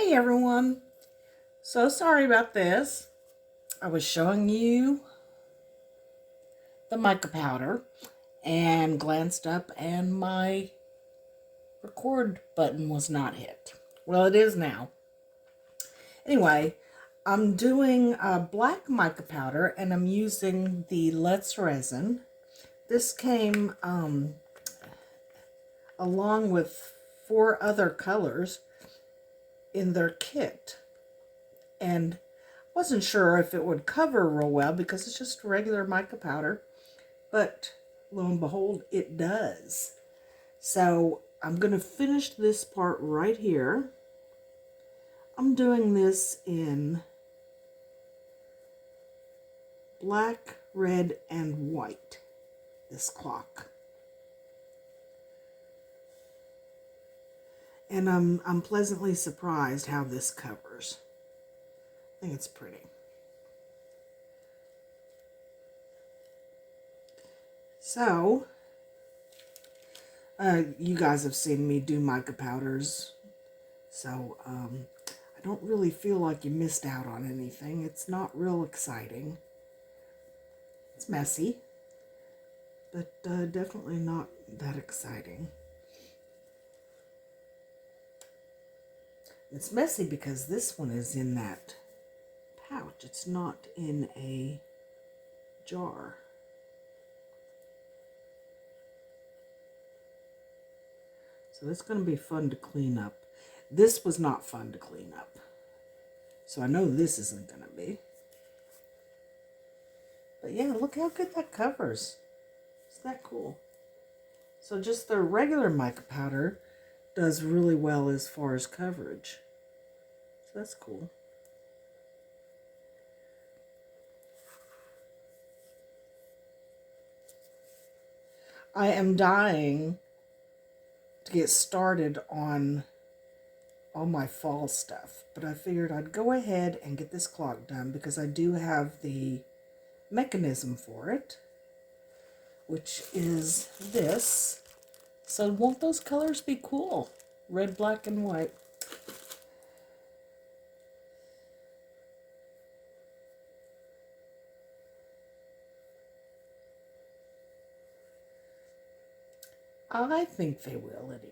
Hey everyone, so sorry about this. I was showing you the mica powder and glanced up and my record button was not hit. Well, it is now. Anyway, I'm doing black mica powder and I'm using the Let's resin. This came along with 4 other colors in their kit, and wasn't sure if it would cover real well because it's just regular mica powder, but lo and behold, it does. So I'm going to finish this part right here. I'm doing this in black, red, and white, this clock. And I'm pleasantly surprised how this covers. I think it's pretty. So, you guys have seen me do mica powders, so I don't really feel like you missed out on anything. It's not real exciting. It's messy, but definitely not that exciting. It's messy because this one is in that pouch. It's not in a jar. So it's going to be fun to clean up. This was not fun to clean up. So I know this isn't going to be. But yeah, look how good that covers. Isn't that cool? So just the regular mica powder does really well as far as coverage. So that's cool. I am dying to get started on all my fall stuff, but I figured I'd go ahead and get this clock done because I do have the mechanism for it, which is this. So won't those colors be cool? Red, black, and white. I think they will anyway.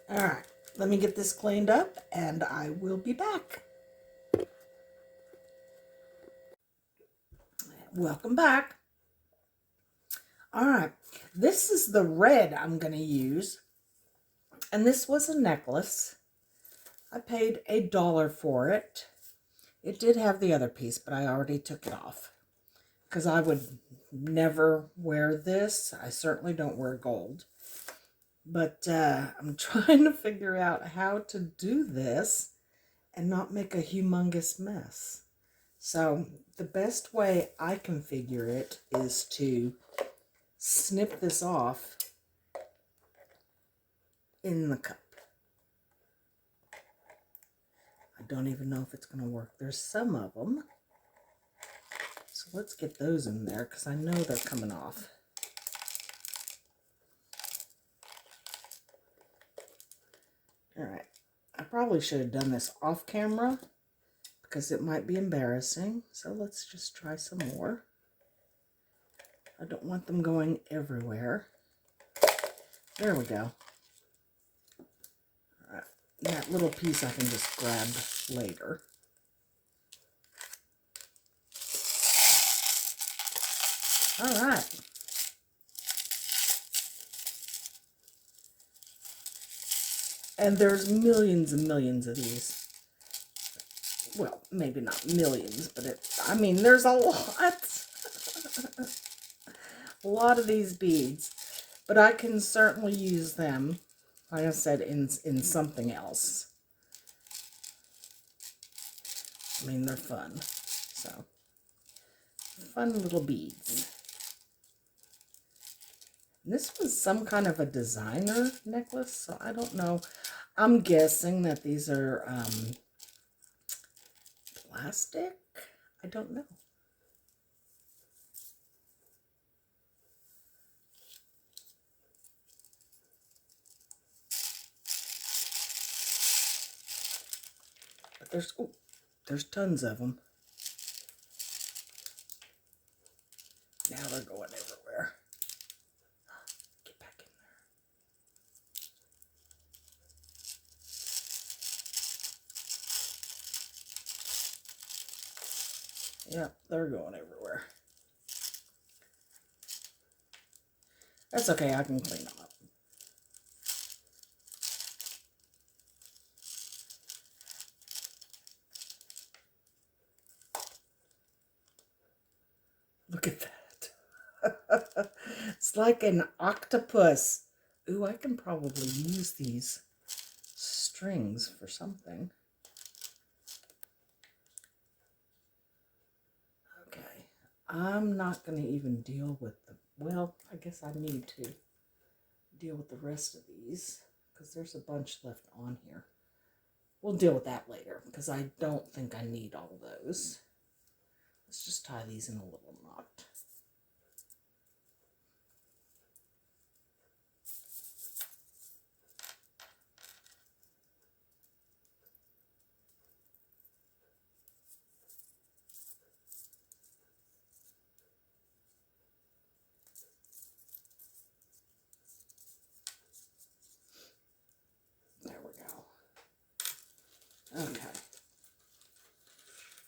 All right, let me get this cleaned up and I will be back. Welcome back. All right, this is the red I'm going to use. And this was a necklace. I paid $1 for it. It did have the other piece, but I already took it off because I would never wear this. I certainly don't wear gold. But I'm trying to figure out how to do this and not make a humongous mess. So the best way I can figure it is to snip this off in the cup. I don't even know if it's going to work. There's some of them. So let's get those in there because I know they're coming off. All right. I probably should have done this off camera because it might be embarrassing. So let's just try some more. I don't want them going everywhere. There we go. All right. That little piece I can just grab later. All right. And there's millions and millions of these. Well, maybe not millions, but I mean, there's a lot. A lot of these beads. But I can certainly use them, like I said, in something else. I mean, they're fun. So, fun little beads. This was some kind of a designer necklace, so I don't know. I'm guessing that these are plastic. I don't know. But there's tons of them. Now they're going everywhere. Get back in there. Yep, they're going everywhere. That's okay, I can clean them up. Look at that. It's like an octopus. Ooh, I can probably use these strings for something. Okay, I'm not going to even deal with the, well, I guess I need to deal with the rest of these because there's a bunch left on here. We'll deal with that later because I don't think I need all those. Let's just tie these in a little knot. There we go. Okay.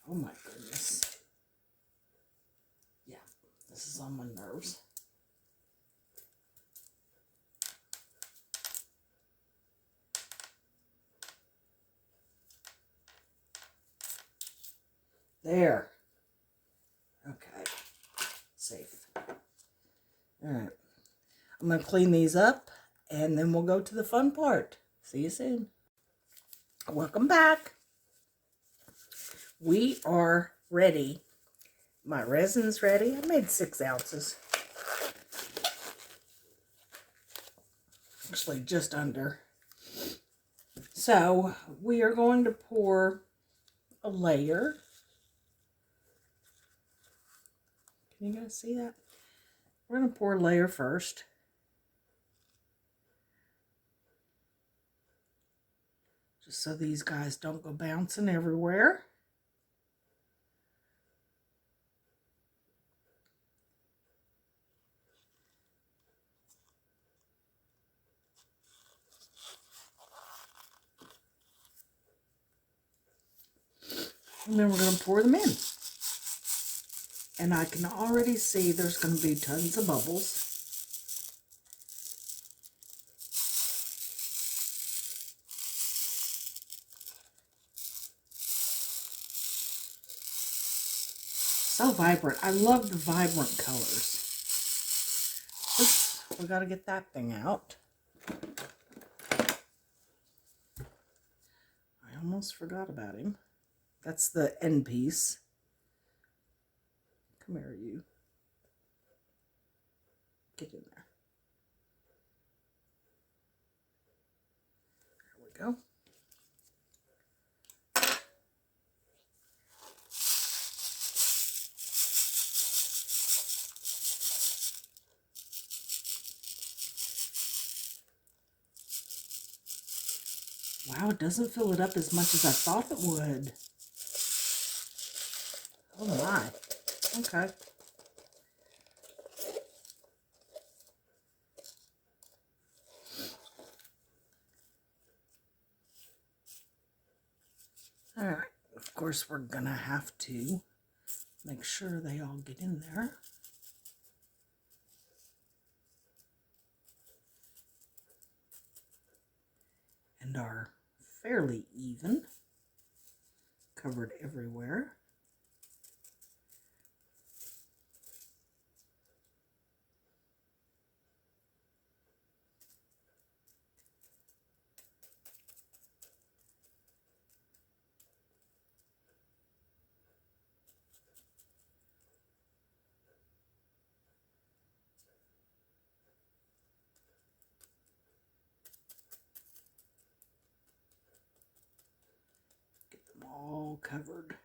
Oh my goodness. Yeah, this is on my nerves. There. Okay. Safe. All right. I'm going to clean these up and then we'll go to the fun part. See you soon. Welcome back. We are ready. My resin's ready. I made 6 ounces. Actually, just under. So, we are going to pour a layer. Can you guys see that? We're going to pour a layer first. Just so these guys don't go bouncing everywhere. And then we're going to pour them in. And I can already see there's going to be tons of bubbles. So vibrant. I love the vibrant colors. Oops, we got to get that thing out. I almost forgot about him. That's the end piece. Come here, you. Get in there. There we go. Wow, it doesn't fill it up as much as I thought it would. Oh my. Okay. All right. Of course, we're going to have to make sure they all get in there. And are fairly even, covered everywhere. all covered.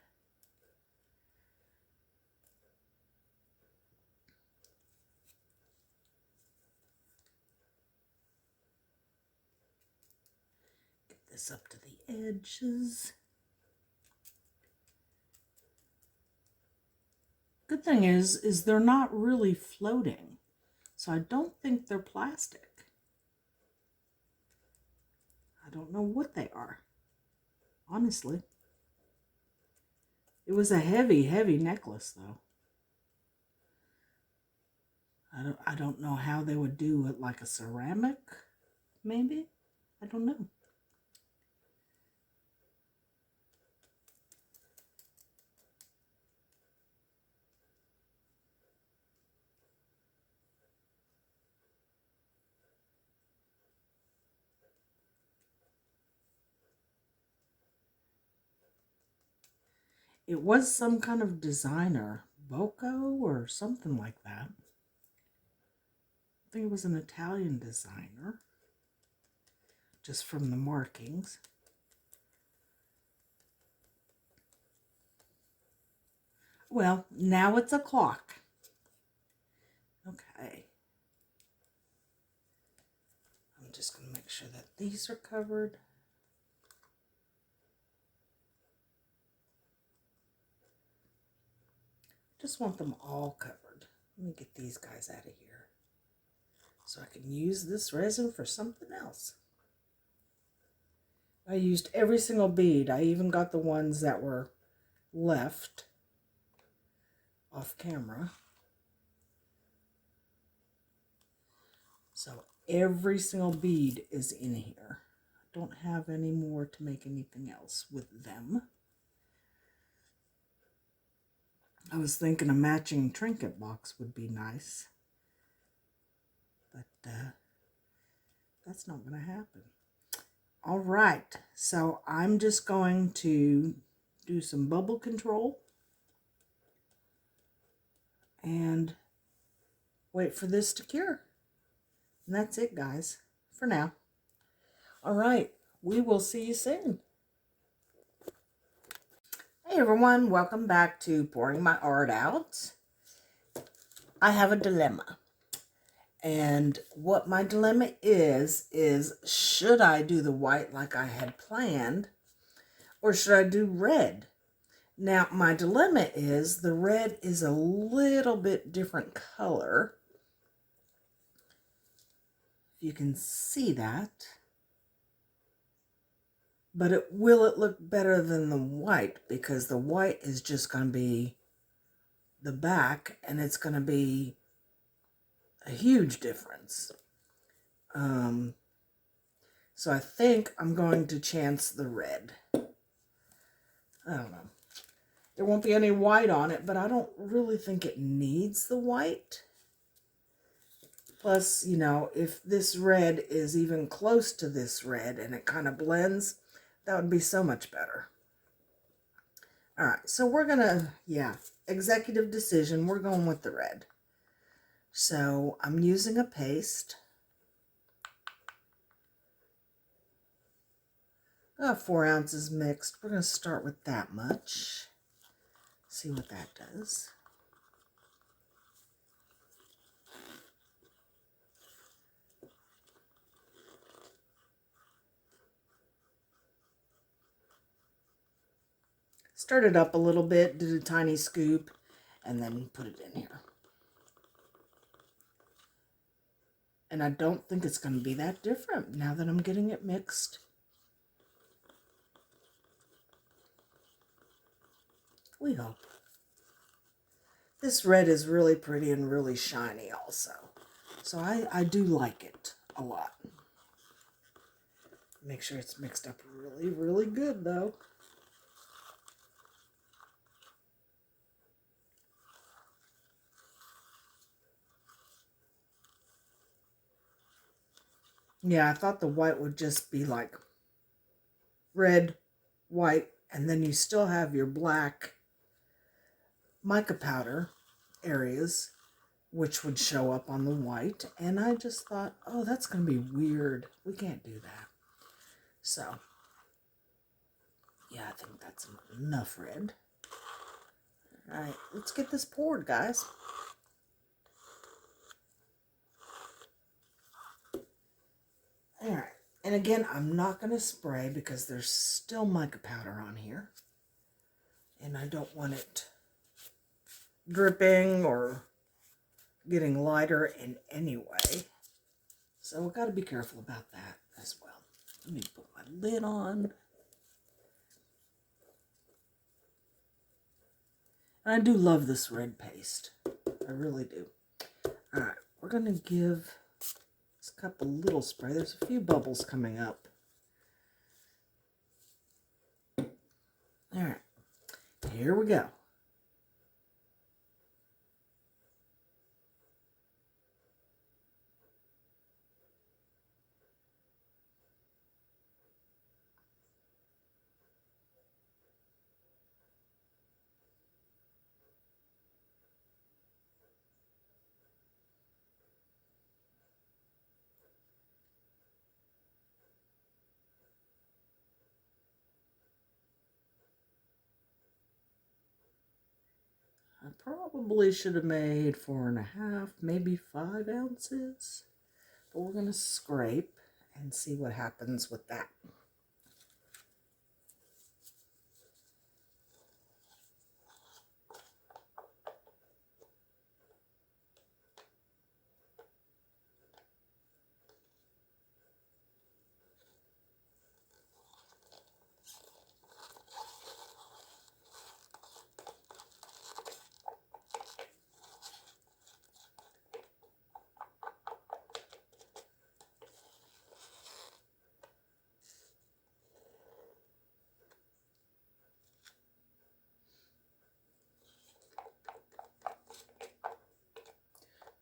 Get this up to the edges. Good thing is they're not really floating, so I don't think they're plastic. I don't know what they are, honestly. It was a heavy, heavy necklace, though. I don't know how they would do it, like a ceramic, maybe? I don't know. It was some kind of designer, Bocco or something like that. I think it was an Italian designer, just from the markings. Well, now it's a clock. Okay. I'm just going to make sure that these are covered. Just want them all covered. Let me get these guys out of here so I can use this resin for something else. I used every single bead. I even got the ones that were left off camera. So every single bead is in here. I don't have any more to make anything else with them. I was thinking a matching trinket box would be nice, but that's not going to happen. All right, so I'm just going to do some bubble control and wait for this to cure. And that's it, guys, for now. All right, we will see you soon. Hey everyone, welcome back to Pouring My Art Out. I have a dilemma. And what my dilemma is should I do the white like I had planned, or should I do red? Now, my dilemma is the red is a little bit different color. You can see that. But will it look better than the white? Because the white is just going to be the back, and it's going to be a huge difference. So I think I'm going to chance the red. I don't know. There won't be any white on it, but I don't really think it needs the white. Plus, you know, if this red is even close to this red and it kind of blends, that would be so much better. All right, so we're going to, executive decision. We're going with the red. So I'm using a paste. 4 ounces mixed. We're going to start with that much. See what that does. Stirred it up a little bit, did a tiny scoop, and then put it in here. And I don't think it's going to be that different now that I'm getting it mixed. We hope. This red is really pretty and really shiny also. So I do like it a lot. Make sure it's mixed up really, really good though. Yeah, I thought the white would just be like red, white, and then you still have your black mica powder areas, which would show up on the white. And I just thought, oh, that's going to be weird. We can't do that. So, yeah, I think that's enough red. All right, let's get this poured, guys. All right, and again, I'm not going to spray because there's still mica powder on here. And I don't want it dripping or getting lighter in any way. So we've got to be careful about that as well. Let me put my lid on. And I do love this red paste. I really do. All right, we're going to give this cup a little spray. There's a few bubbles coming up. All right, here we go. I probably should have made 4.5, maybe 5 ounces. But we're going to scrape and see what happens with that.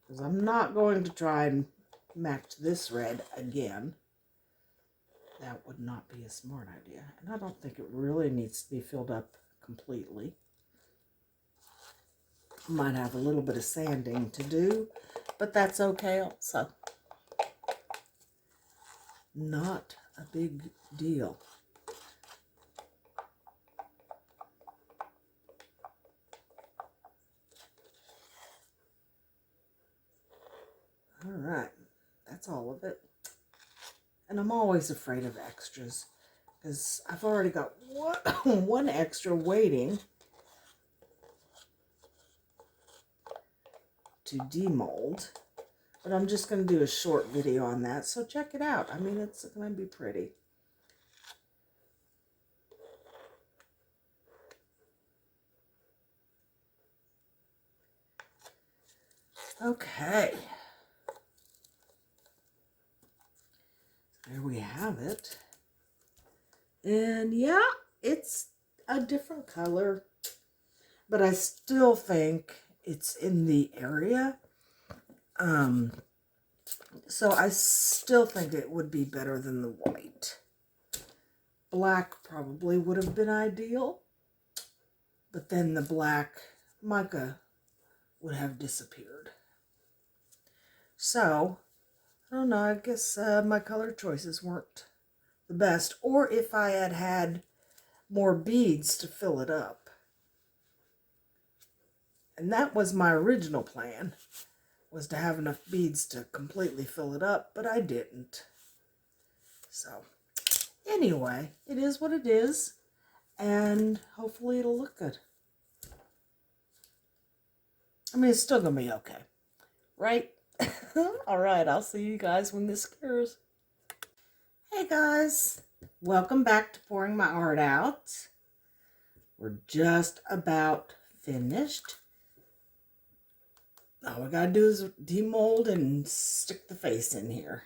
Because I'm not going to try and match this red again. That would not be a smart idea. And I don't think it really needs to be filled up completely. Might have a little bit of sanding to do, but that's okay also. Not a big deal. All right, that's all of it. And I'm always afraid of extras because I've already got one extra waiting to demold. But I'm just going to do a short video on that, so check it out. I mean, it's going to be pretty. Okay. There we have it. And yeah, it's a different color, but I still think it's in the area. So I still think it would be better than the white. Black probably would have been ideal, but then the black mica would have disappeared. So, I don't know, I guess my color choices weren't the best. Or if I had had more beads to fill it up. And that was my original plan, was to have enough beads to completely fill it up, but I didn't. So, anyway, it is what it is, and hopefully it'll look good. I mean, it's still going to be okay, right? All right, I'll see you guys when this cures. Hey guys, welcome back to pouring my art out. We're just about finished. All we gotta do is demold and stick the face in here.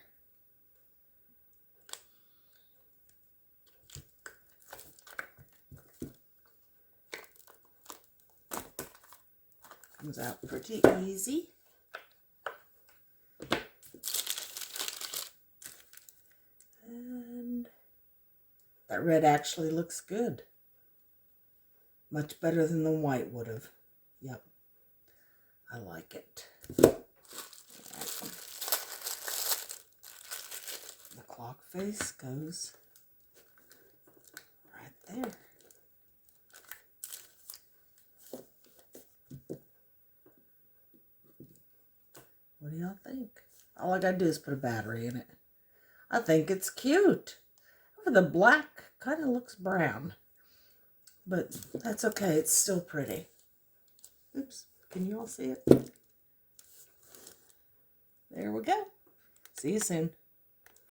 Comes out pretty easy. And that red actually looks good. Much better than the white would have. Yep. I like it. The clock face goes right there. What do y'all think? All I gotta do is put a battery in it. I think it's cute. The black kind of looks brown, but that's okay. It's still pretty. Oops, can you all see it? There we go. See you soon.